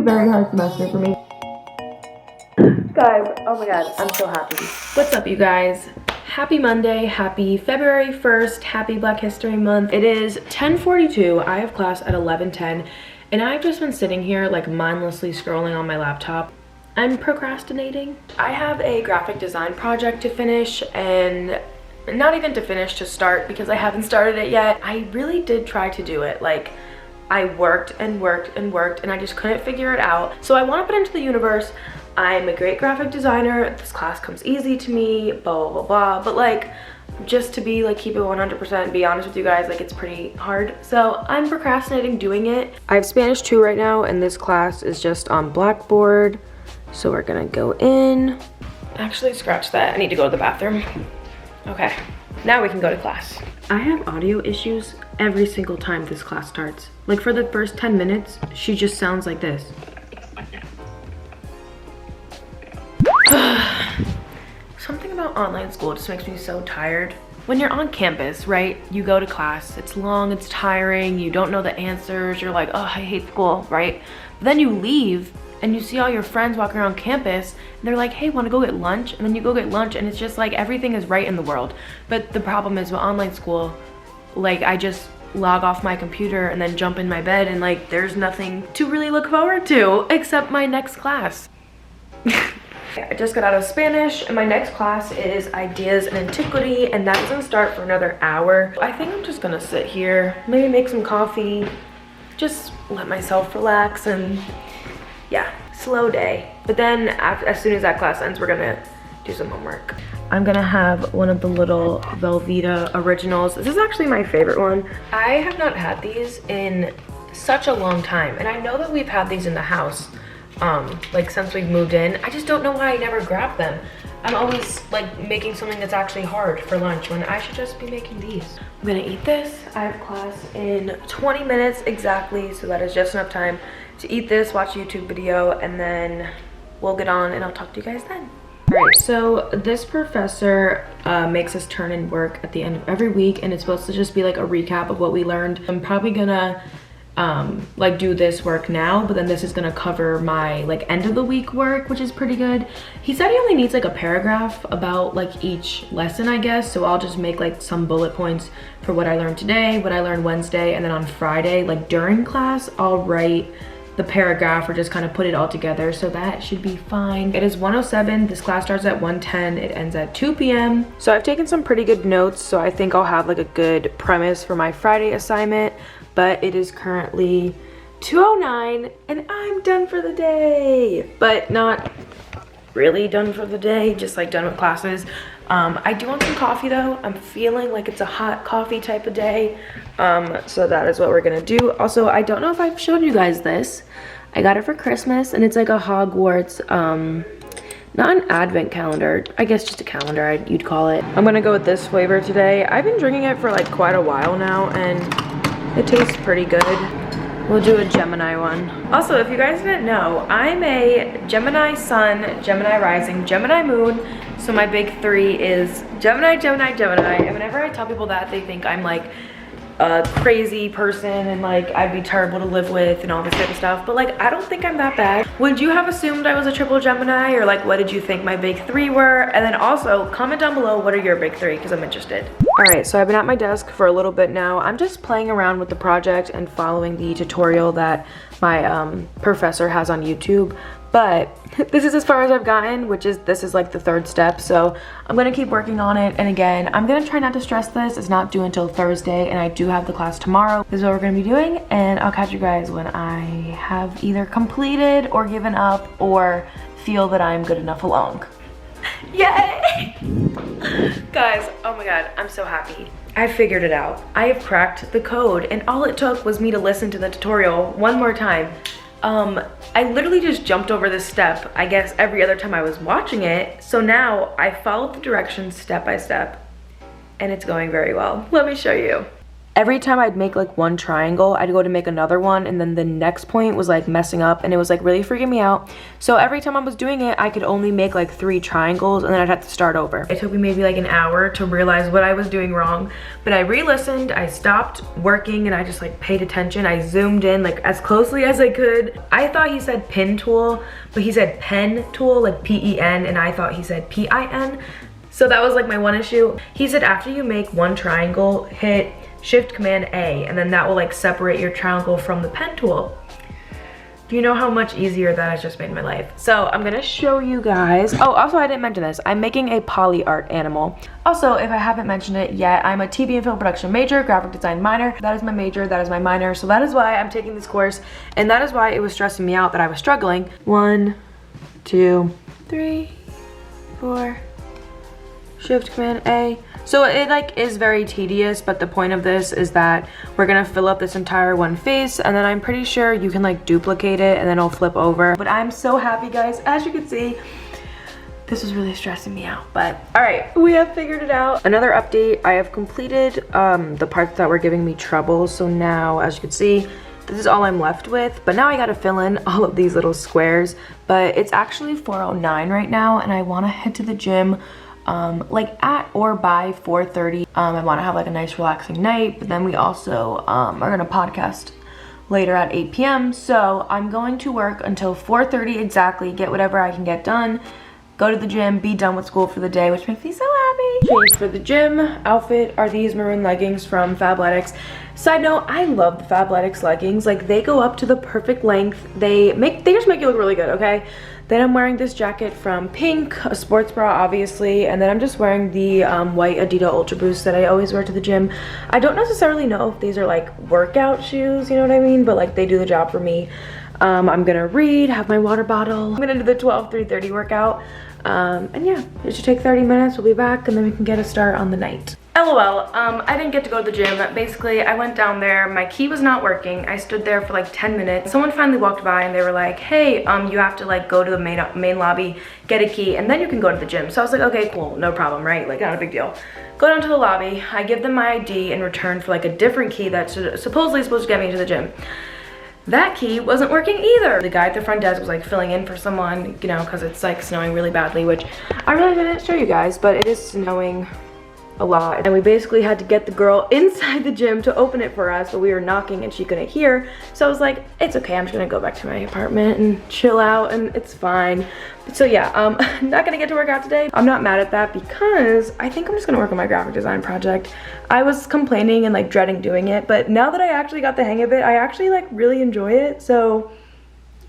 very hard semester for me. Guys, oh my god, I'm so happy. What's up, you guys? Happy Monday, happy February 1st, happy Black History Month. It is 10:42, I have class at 11:10, and I've just been sitting here like mindlessly scrolling on my laptop. I'm procrastinating. I have a graphic design project to finish, and not even to finish, to start, because I haven't started it yet. I really did try to do it. Like, I worked and worked and worked, and I just couldn't figure it out. So I want to put into the universe, I'm a great graphic designer, this class comes easy to me, blah, blah, blah, blah. But like, just to be like, keep it 100%, be honest with you guys, like it's pretty hard. So I'm procrastinating doing it. I have Spanish 2 right now, and this class is just on Blackboard. So we're gonna go in. Actually, scratch that, I need to go to the bathroom. Okay, now we can go to class. I have audio issues every single time this class starts. Like for the first 10 minutes, she just sounds like this. Something about online school just makes me so tired. When you're on campus, right, you go to class, it's long, it's tiring, you don't know the answers, you're like, oh, I hate school, right? But then you leave and you see all your friends walking around campus and they're like, hey, wanna go get lunch? And then you go get lunch and it's just like everything is right in the world. But the problem is with online school, like I just log off my computer and then jump in my bed and like there's nothing to really look forward to except my next class. I just got out of Spanish and my next class is Ideas in Antiquity, and that doesn't start for another hour. I think I'm just gonna sit here, maybe make some coffee, just let myself relax, and yeah, slow day. But then as soon as that class ends, we're gonna do some homework. I'm gonna have one of the little Velveeta originals. This is actually my favorite one. I have not had these in such a long time, and I know that we've had these in the house like since we've moved in. I just don't know why I never grabbed them. I'm always like making something that's actually hard for lunch when I should just be making these. I'm gonna eat this. I have class in 20 minutes exactly, so that is just enough time to eat this, watch a YouTube video, and then we'll get on and I'll talk to you guys then. All right, so this professor makes us turn in work at the end of every week, and it's supposed to just be like a recap of what we learned. I'm probably gonna like do this work now, but then this is gonna cover my like end of the week work, which is pretty good. He said he only needs like a paragraph about like each lesson, I guess, so I'll just make like some bullet points for what I learned today, what I learned Wednesday, and then on Friday, like during class, I'll write the paragraph or just kind of put it all together, so that should be fine. It is 1:07, this class starts at 1:10, it ends at 2 p.m. So I've taken some pretty good notes, so I think I'll have like a good premise for my Friday assignment. But it is currently 2:09 and I'm done for the day. But not really done for the day, just like done with classes. I do want some coffee though. I'm feeling like it's a hot coffee type of day. So that is what we're gonna do. Also, I don't know if I've shown you guys this. I got it for Christmas, and it's like a Hogwarts, not an advent calendar, I guess just a calendar, you'd call it. I'm gonna go with this flavor today. I've been drinking it for like quite a while now, and it tastes pretty good. We'll do a Gemini one. Also, if you guys didn't know, I'm a Gemini Sun, Gemini Rising, Gemini Moon. So my big 3 is Gemini, Gemini, Gemini. And whenever I tell people that, they think I'm like a crazy person and like I'd be terrible to live with and all this type of stuff. But like, I don't think I'm that bad. Would you have assumed I was a triple Gemini, or like what did you think my big 3 were? And then also comment down below, what are your big 3, because I'm interested. All right, so I've been at my desk for a little bit now. I'm just playing around with the project and following the tutorial that my professor has on YouTube. But this is as far as I've gotten, this is like the 3rd step. So I'm gonna keep working on it. And again, I'm gonna try not to stress this. It's not due until Thursday, and I do have the class tomorrow. This is what we're gonna be doing, and I'll catch you guys when I have either completed or given up or feel that I'm good enough along. Yay! Guys, oh my god, I'm so happy. I figured it out. I have cracked the code, and all it took was me to listen to the tutorial one more time. I literally just jumped over this step, I guess, every other time I was watching it. So now I followed the directions step by step, and it's going very well. Let me show you. every time I'd make like one triangle, I'd go to make another one, and then the next point was like messing up, and it was like really freaking me out. So every time I was doing it, I could only make like 3 triangles, and then I'd have to start over. It took me maybe like an hour to realize what I was doing wrong, but I re-listened, I stopped working, and I just like paid attention. I zoomed in like as closely as I could. I thought he said pin tool, but he said pen tool, like P-E-N, and I thought he said P-I-N. So that was like my one issue. He said after you make one triangle, hit Shift Command A, and then that will like separate your triangle from the pen tool. Do you know how much easier that has just made my life? So I'm gonna show you guys. Oh, also I didn't mention this. I'm making a poly art animal. Also, if I haven't mentioned it yet, I'm a TV and film production major, graphic design minor. That is my major, that is my minor. So that is why I'm taking this course, and that is why it was stressing me out that I was struggling. 1, 2, 3, 4. Shift Command A. So it like is very tedious, but the point of this is that we're gonna fill up this entire one face, and then I'm pretty sure you can like duplicate it and then it'll flip over. But I'm so happy, guys. As you can see, this was really stressing me out, but all right, we have figured it out. Another update, I have completed the parts that were giving me trouble. So now, as you can see, this is all I'm left with, but now I gotta fill in all of these little squares. But it's actually 4:09 right now, and I wanna head to the gym like at or by 4:30. I want to have like a nice relaxing night, but then we also are gonna podcast later at 8 p.m. So I'm going to work until 4:30 exactly, get whatever I can get done, go to the gym, be done with school for the day, which makes me so happy. Change for the gym outfit are these maroon leggings from Fabletics. Side note, I love the Fabletics leggings. Like, they go up to the perfect length. They just make you look really good, okay? Then I'm wearing this jacket from Pink, a sports bra obviously, and then I'm just wearing the white Adidas Ultra Boost that I always wear to the gym. I don't necessarily know if these are like workout shoes, you know what I mean, but like they do the job for me. I'm gonna read, have my water bottle. I'm gonna do the 12-3-30 workout. And yeah, it should take 30 minutes. We'll be back, and then we can get a start on the night. LOL, I didn't get to go to the gym. Basically, I went down there, my key was not working. I stood there for like 10 minutes. Someone finally walked by and they were like, hey, you have to like go to the main lobby, get a key, and then you can go to the gym. So I was like, okay, cool, no problem, right? Like, not a big deal. Go down to the lobby, I give them my ID in return for like a different key that's supposedly supposed to get me to the gym. That key wasn't working either. The guy at the front desk was like filling in for someone, you know, because it's like snowing really badly, which I really didn't show you guys, but it is snowing a lot. And we basically had to get the girl inside the gym to open it for us, but we were knocking and she couldn't hear. So I was like, it's okay, I'm just gonna go back to my apartment and chill out, and it's fine. So yeah, not gonna get to work out today. I'm not mad at that because I think I'm just gonna work on my graphic design project. I was complaining and like dreading doing it, but now that I actually got the hang of it, I actually like really enjoy it. So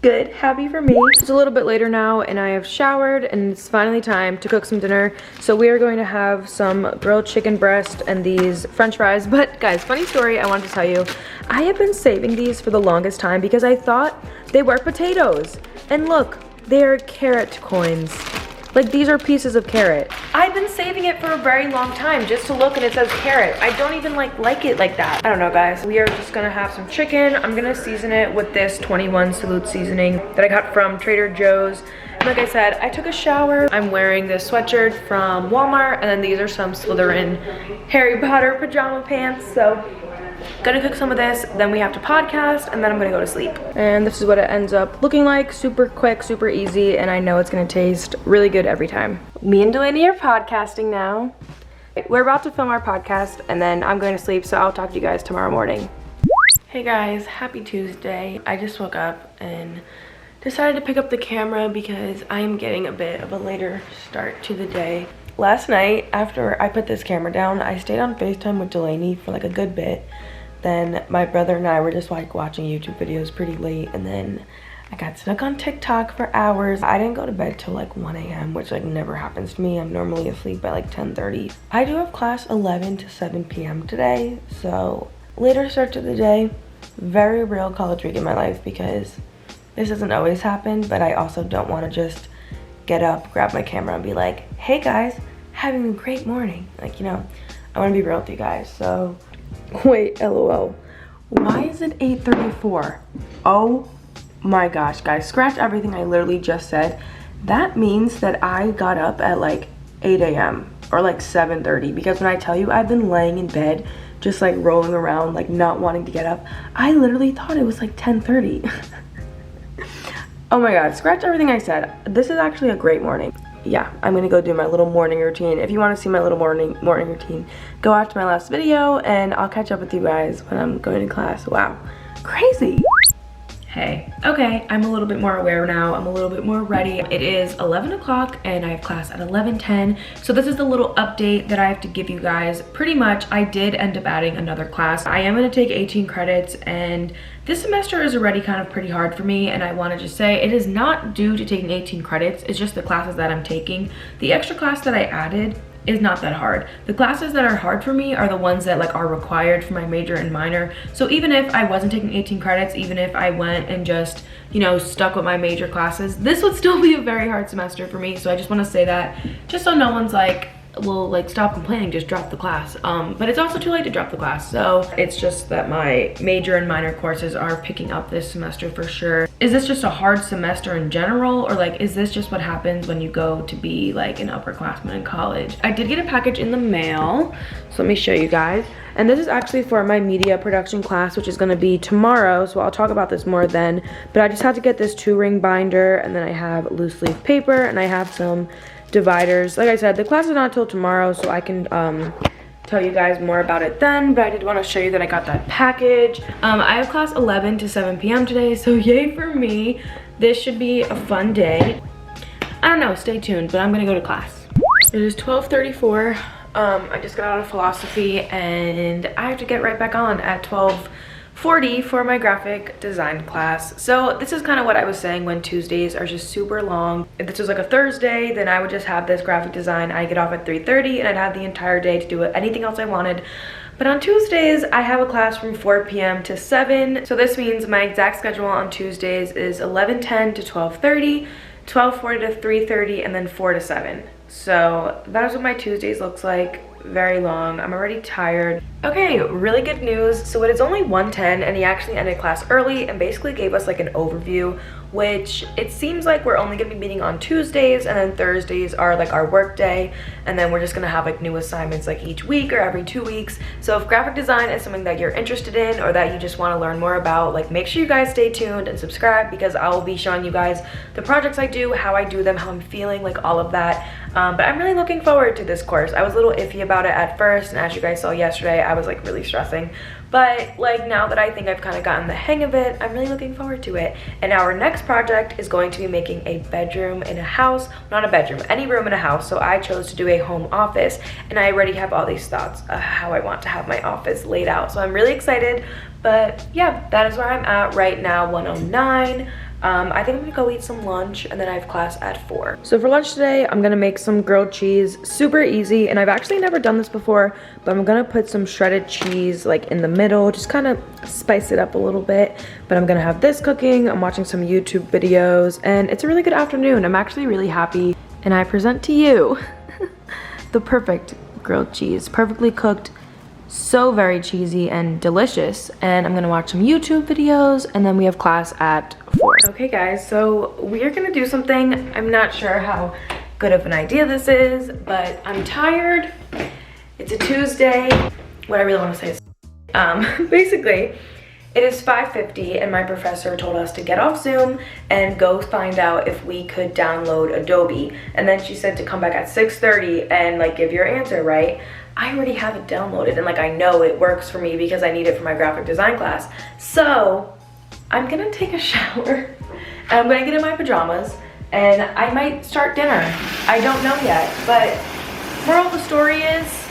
good, happy for me. It's a little bit later now, and I have showered, and it's finally time to cook some dinner. So we are going to have some grilled chicken breast and these french fries. But guys, funny story I wanted to tell you. I have been saving these for the longest time because I thought they were potatoes. And look, they're carrot coins. Like, these are pieces of carrot. I've been saving it for a very long time just to look and it says carrot. I don't even like it like that. I don't know, guys. We are just gonna have some chicken. I'm gonna season it with this 21 Salute seasoning that I got from Trader Joe's. And like I said, I took a shower. I'm wearing this sweatshirt from Walmart, and then these are some Slytherin Harry Potter pajama pants. So gonna cook some of this, then we have to podcast, and then I'm gonna go to sleep. And this is what it ends up looking like. Super quick, super easy, and I know it's gonna taste really good every time. Me and Delaney are podcasting now. We're about to film our podcast, and then I'm going to sleep, so I'll talk to you guys tomorrow morning. Hey guys, happy Tuesday. I just woke up and decided to pick up the camera because I'm getting a bit of a later start to the day. Last night, after I put this camera down, I stayed on FaceTime with Delaney for like a good bit. Then my brother and I were just like watching YouTube videos pretty late, and then I got stuck on TikTok for hours. I didn't go to bed till like 1 a.m., which like never happens to me. I'm normally asleep by like 10:30. I do have class 11 to 7 p.m. today, so later start to the day. Very real college week in my life because this doesn't always happen, but I also don't want to just get up, grab my camera, and be like, hey guys, having a great morning. Like, you know, I want to be real with you guys. So wait, LOL. Why is it 8:34? Oh my gosh, guys, scratch everything I literally just said. That means that I got up at like 8 a.m. or like 7:30, because when I tell you I've been laying in bed just like rolling around, like not wanting to get up. I literally thought it was like 10:30. Oh my god, scratch everything I said. This is actually a great morning. Yeah, I'm gonna go do my little morning routine. If you want to see my little morning routine, go watch my last video and I'll catch up with you guys when I'm going to class. Wow, crazy. Hey, okay, I'm a little bit more aware now. I'm a little bit more ready. It is 11 o'clock and I have class at 11:10. So this is the little update that I have to give you guys. Pretty much, I did end up adding another class. I am gonna take 18 credits and this semester is already kind of pretty hard for me, and I want to just say it is not due to taking 18 credits. It's just the classes that I'm taking. The extra class that I added is not that hard. The classes that are hard for me are the ones that like are required for my major and minor. So even if I wasn't taking 18 credits, even if I went and just, you know, stuck with my major classes, this would still be a very hard semester for me. So I just want to say that just so no one's like, well, like stop complaining, just drop the class. But it's also too late to drop the class. So it's just that my major and minor courses are picking up this semester for sure. Is this just a hard semester in general, or like is this just what happens when you go to be like an upperclassman in college? I did get a package in the mail, so let me show you guys. And this is actually for my media production class, which is gonna be tomorrow, so I'll talk about this more then. But I just had to get this 2-ring binder, and then I have loose leaf paper, and I have some dividers. Like I said, the class is not until tomorrow, so I can tell you guys more about it then, but I did want to show you that I got that package. I have class 11 to 7 p.m. today, so yay for me. This should be a fun day. I don't know, stay tuned, but I'm gonna go to class. It is 12:34. I just got out of philosophy and I have to get right back on at 12:40 for my graphic design class. So this is kind of what I was saying when Tuesdays are just super long. If this was like a Thursday, then I would just have this graphic design. I get off at 3:30 and I'd have the entire day to do anything else I wanted. But on Tuesdays, I have a class from 4 p.m. to 7. So this means my exact schedule on Tuesdays is 11:10 to 12:30, 12:40 to 3:30, and then 4 to 7. So that is what my Tuesdays looks like. Very long. I'm already tired. Okay, really good news. So it is only 1:10 and he actually ended class early and basically gave us like an overview, which it seems like we're only gonna be meeting on Tuesdays, and then Thursdays are like our work day, and then we're just gonna have like new assignments like each week or every 2 weeks. So if graphic design is something that you're interested in or that you just want to learn more about, like make sure you guys stay tuned and subscribe, because I will be showing you guys the projects I do, how I do them, how I'm feeling, like all of that. But I'm really looking forward to this course. I was a little iffy about it at first, and as you guys saw yesterday, I was like really stressing. But like now that I think I've kind of gotten the hang of it, I'm really looking forward to it. And our next project is going to be making a bedroom in a house. Not a bedroom, any room in a house. So I chose to do a home office, and I already have all these thoughts of how I want to have my office laid out. So I'm really excited. But yeah, that is where I'm at right now, 1:09. I think I'm gonna go eat some lunch, and then I have class at 4. So for lunch today, I'm gonna make some grilled cheese. Super easy, and I've actually never done this before, but I'm gonna put some shredded cheese like in the middle, just kind of spice it up a little bit. But I'm gonna have this cooking. I'm watching some YouTube videos, and it's a really good afternoon. I'm actually really happy, and I present to you the perfect grilled cheese, perfectly cooked, so very cheesy and delicious. And I'm gonna watch some YouTube videos, and then we have class at 4. Okay guys, so we are gonna do something. I'm not sure how good of an idea this is, but I'm tired. It's a Tuesday. What I really want to say is basically it is 5:50 and my professor told us to get off Zoom and go find out if we could download Adobe, and then she said to come back at 6:30 and like give your answer, right? I already have it downloaded, and like I know it works for me because I need it for my graphic design class. So I'm gonna take a shower and I'm gonna get in my pajamas and I might start dinner. I don't know yet, but moral of the story is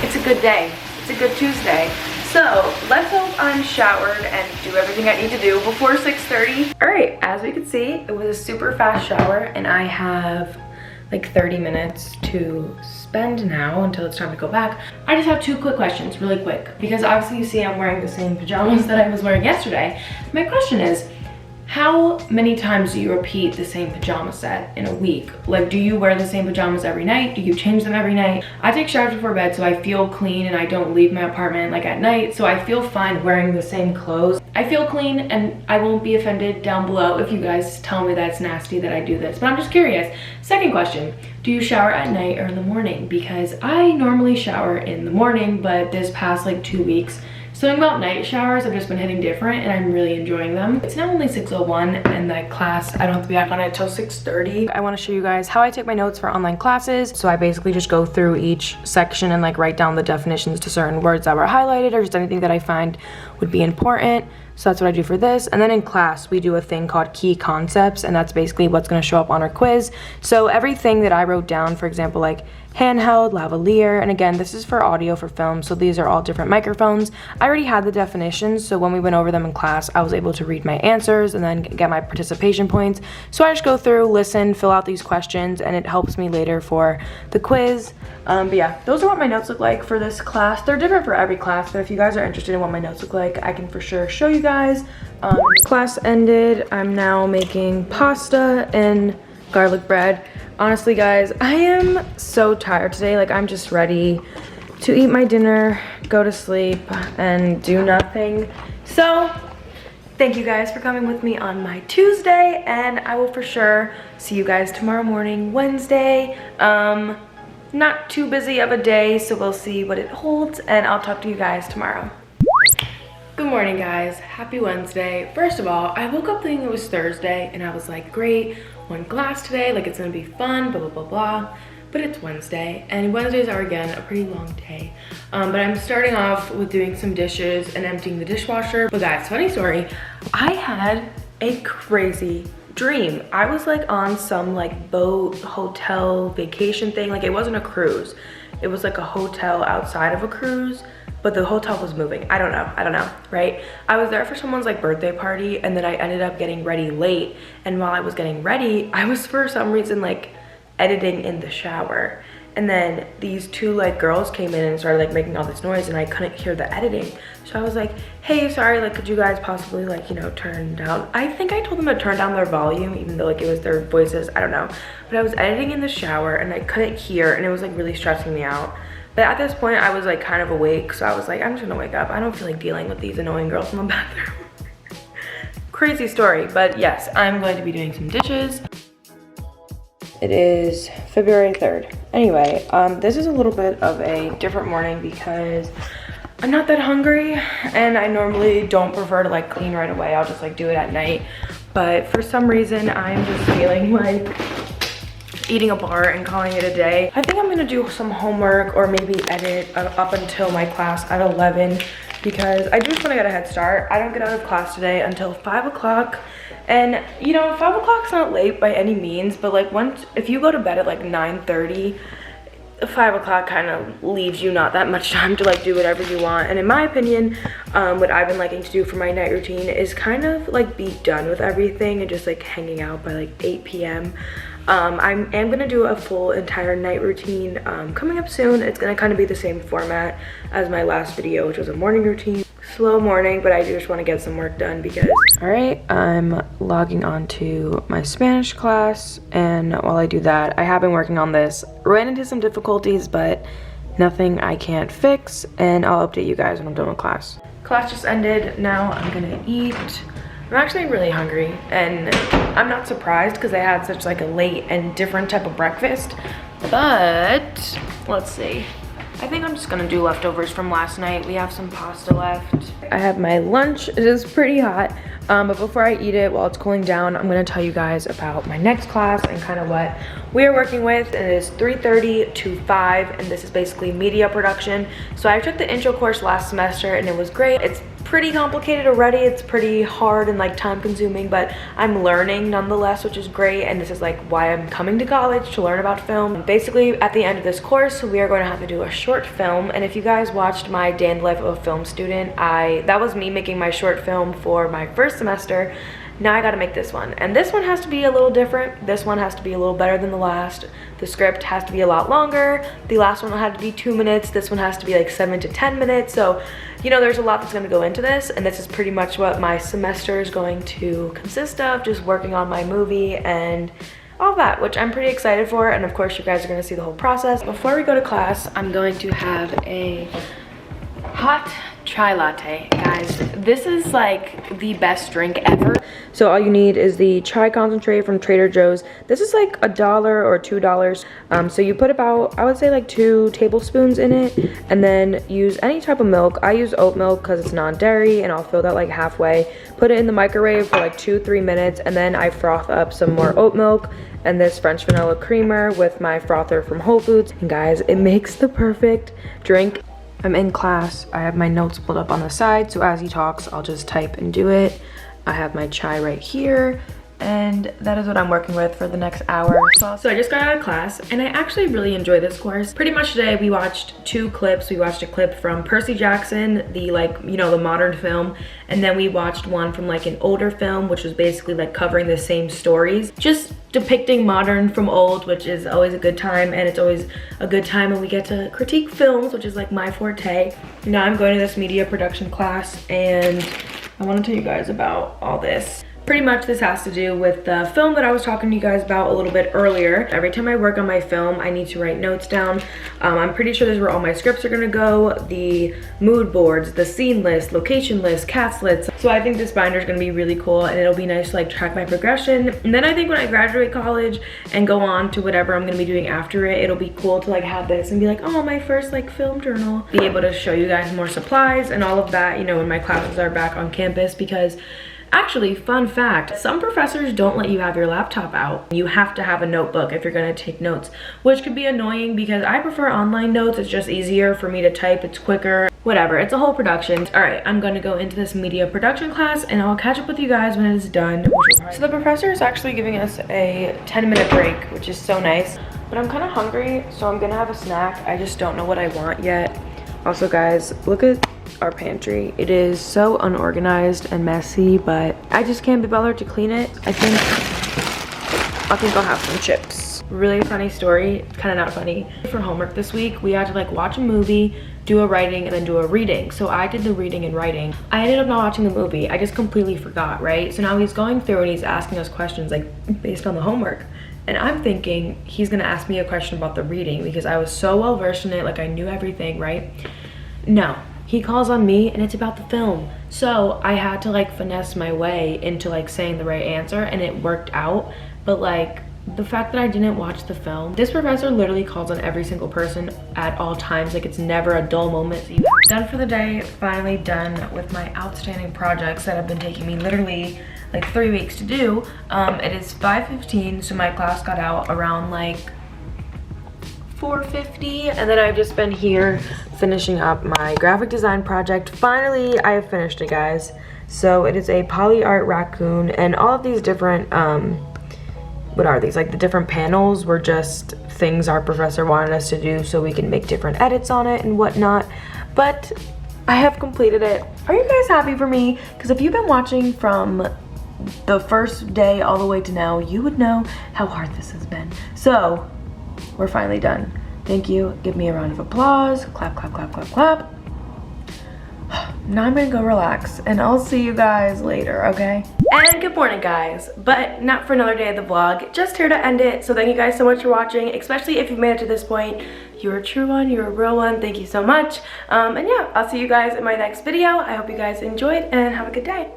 it's a good day. It's a good Tuesday. So let's hope I'm showered and do everything I need to do before 6:30. All right, as we can see, it was a super fast shower and I have like 30 minutes to spend now until it's time to go back. I just have 2 quick questions, really quick, because obviously you see I'm wearing the same pajamas that I was wearing yesterday. My question is, How many times do you repeat the same pajama set in a week? Like, do you wear the same pajamas every night? Do you change them every night? I take showers before bed so I feel clean and I don't leave my apartment like at night, so I feel fine wearing the same clothes. I feel clean and I won't be offended down below if you guys tell me that's nasty that I do this, but I'm just curious. Second question, do you shower at night or in the morning? Because I normally shower in the morning, but this past like 2 weeks, something about night showers have just been hitting different and I'm really enjoying them. It's now only 6:01 and that class, I don't have to be back on it until 6:30. I want to show you guys how I take my notes for online classes. So I basically just go through each section and like write down the definitions to certain words that were highlighted or just anything that I find would be important. So that's what I do for this. And then in class, we do a thing called key concepts, and that's basically what's gonna show up on our quiz. So everything that I wrote down, for example, like handheld, lavalier, and again, this is for audio for film, so these are all different microphones. I already had the definitions, so when we went over them in class, I was able to read my answers and then get my participation points. So I just go through, listen, fill out these questions, and it helps me later for the quiz. But yeah, those are what my notes look like for this class. They're different for every class, but if you guys are interested in what my notes look like, I can for sure show you guys. Class ended. I'm now making pasta and garlic bread. Honestly, guys, I am so tired today. Like, I'm just ready to eat my dinner, go to sleep, and do nothing. So, thank you guys for coming with me on my Tuesday, and I will for sure see you guys tomorrow morning, Wednesday. Not too busy of a day, so we'll see what it holds, and I'll talk to you guys tomorrow. Good morning, guys. Happy Wednesday. First of all, I woke up thinking it was Thursday, and I was like, great, one class today, like it's gonna be fun, blah, blah, blah, blah. But it's Wednesday, and Wednesdays are, again, a pretty long day. But I'm starting off with doing some dishes and emptying the dishwasher. But guys, funny story, I had a crazy dream. I was like on some like boat, hotel, vacation thing. Like, it wasn't a cruise. It was like a hotel outside of a cruise, but the hotel was moving. I don't know, right? I was there for someone's like birthday party, and then I ended up getting ready late. And while I was getting ready, I was for some reason like editing in the shower. And then these two like girls came in and started like making all this noise, and I couldn't hear the editing. So I was like, hey, sorry, like could you guys possibly like, you know, turn down, I think I told them to turn down their volume, even though like it was their voices, I don't know. But I was editing in the shower and I couldn't hear, and it was like really stressing me out. But at this point I was like kind of awake, so I was like, I'm just gonna wake up. I don't feel like dealing with these annoying girls in the bathroom. Crazy story, but yes, I'm going to be doing some dishes. It is February 3rd. Anyway, this is a little bit of a different morning because I'm not that hungry, and I normally don't prefer to like clean right away. I'll just like do it at night. But for some reason, I'm just feeling like eating a bar and calling it a day. I think I'm gonna do some homework or maybe edit up until my class at 11 because I just wanna get a head start. I don't get out of class today until 5 o'clock. And you know, 5 o'clock's not late by any means, but like if you go to bed at like 9:30, 5 o'clock kind of leaves you not that much time to like do whatever you want. And in my opinion, what I've been liking to do for my night routine is kind of like be done with everything and just like hanging out by like 8 p.m. I am gonna do a full entire night routine coming up soon. It's gonna kind of be the same format as my last video, which was a morning routine. Slow morning, but I just want to get some work done because... All right, I'm logging on to my Spanish class, and while I do that, I have been working on this. Ran into some difficulties, but nothing I can't fix, and I'll update you guys when I'm done with class. Class just ended. Now I'm gonna eat. I'm actually really hungry, and I'm not surprised because I had such like a late and different type of breakfast, but let's see. I think I'm just gonna do leftovers from last night. We have some pasta left. I have my lunch. It is pretty hot, but before I eat it, while it's cooling down, I'm gonna tell you guys about my next class and kind of what we are working with. And it is 3:30 to 5, and this is basically media production. So I took the intro course last semester, and it was great. It's pretty complicated already. It's pretty hard and like time consuming, but I'm learning nonetheless, which is great. And this is like why I'm coming to college, to learn about film. Basically at the end of this course, we are going to have to do a short film. And if you guys watched my Day in the Life of a Film Student, that was me making my short film for my first semester. Now I gotta make this one. And this one has to be a little different. This one has to be a little better than the last. The script has to be a lot longer. The last one had to be 2 minutes. This one has to be like 7 to 10 minutes. So, you know, there's a lot that's gonna go into this, and this is pretty much what my semester is going to consist of, just working on my movie and all that, which I'm pretty excited for. And of course, you guys are gonna see the whole process. Before we go to class, I'm going to have a hot chai latte. Guys, this is like the best drink ever. So all you need is the chai concentrate from Trader Joe's. This is like $1 or $2. So you put about, I would say like 2 tablespoons in it, and then use any type of milk. I use oat milk because it's non-dairy, and I'll fill that like halfway. Put it in the microwave for like 2-3 minutes, and then I froth up some more oat milk and this French vanilla creamer with my frother from Whole Foods. And guys, it makes the perfect drink. I'm in class. I have my notes pulled up on the side, so as he talks, I'll just type and do it. I have my chai right here, and that is what I'm working with for the next hour. So I just got out of class, and I actually really enjoy this course. Pretty much today we watched 2 clips. We watched a clip from Percy Jackson, the like, you know, the modern film, and then we watched one from like an older film, which was basically like covering the same stories, just depicting modern from old, which is always a good time. And it's always a good time when we get to critique films, which is like my forte. Now I'm going to this media production class, and I want to tell you guys about all this. Pretty much this has to do with the film that I was talking to you guys about a little bit earlier. Every time I work on my film, I need to write notes down. I'm pretty sure this is where all my scripts are gonna go, the mood boards, the scene list, location list, cast lists. So I think this binder is gonna be really cool, and it'll be nice to like track my progression. And then I think when I graduate college and go on to whatever I'm gonna be doing after it, it'll be cool to like have this and be like, oh, my first like film journal. Be able to show you guys more supplies and all of that, you know, when my classes are back on campus. Because actually, fun fact, some professors don't let you have your laptop out. You have to have a notebook if you're gonna take notes, which could be annoying because I prefer online notes. It's just easier for me to type, it's quicker, whatever. It's a whole production. All right, I'm gonna go into this media production class, and I'll catch up with you guys when it is done. So the professor is actually giving us a 10-minute break, which is so nice. But I'm kind of hungry, so I'm gonna have a snack. I just don't know what I want yet. Also, guys, look at our pantry. It is so unorganized and messy, but I just can't be bothered to clean it. I think I'll have some chips. Really funny story, kind of not funny. For homework this week, we had to like watch a movie, do a writing, and then do a reading. So I did the reading and writing. I ended up not watching the movie. I just completely forgot, right? So now he's going through and he's asking us questions like based on the homework. And I'm thinking he's gonna ask me a question about the reading because I was so well versed in it, like I knew everything, right? No. He calls on me and it's about the film. So I had to like finesse my way into like saying the right answer, and it worked out. But like the fact that I didn't watch the film, this professor literally calls on every single person at all times. Like it's never a dull moment. So done for the day, finally done with my outstanding projects that have been taking me literally like 3 weeks to do. It is 5:15, so my class got out around like 4:50, and then I've just been here finishing up my graphic design project. Finally, I have finished it, guys. So it is a poly art raccoon, and all of these different what are these, like the different panels were just things our professor wanted us to do so we can make different edits on it and whatnot. But I have completed it. Are you guys happy for me? Because if you've been watching from the first day all the way to now, you would know how hard this has been. So we're finally done. Thank you. Give me a round of applause. Clap, clap, clap, clap, clap. Now I'm gonna go relax, and I'll see you guys later, okay? And good morning, guys, but not for another day of the vlog. Just here to end it. So thank you guys so much for watching, especially if you've made it to this point. You're a true one, you're a real one. Thank you so much. And yeah, I'll see you guys in my next video. I hope you guys enjoyed and have a good day.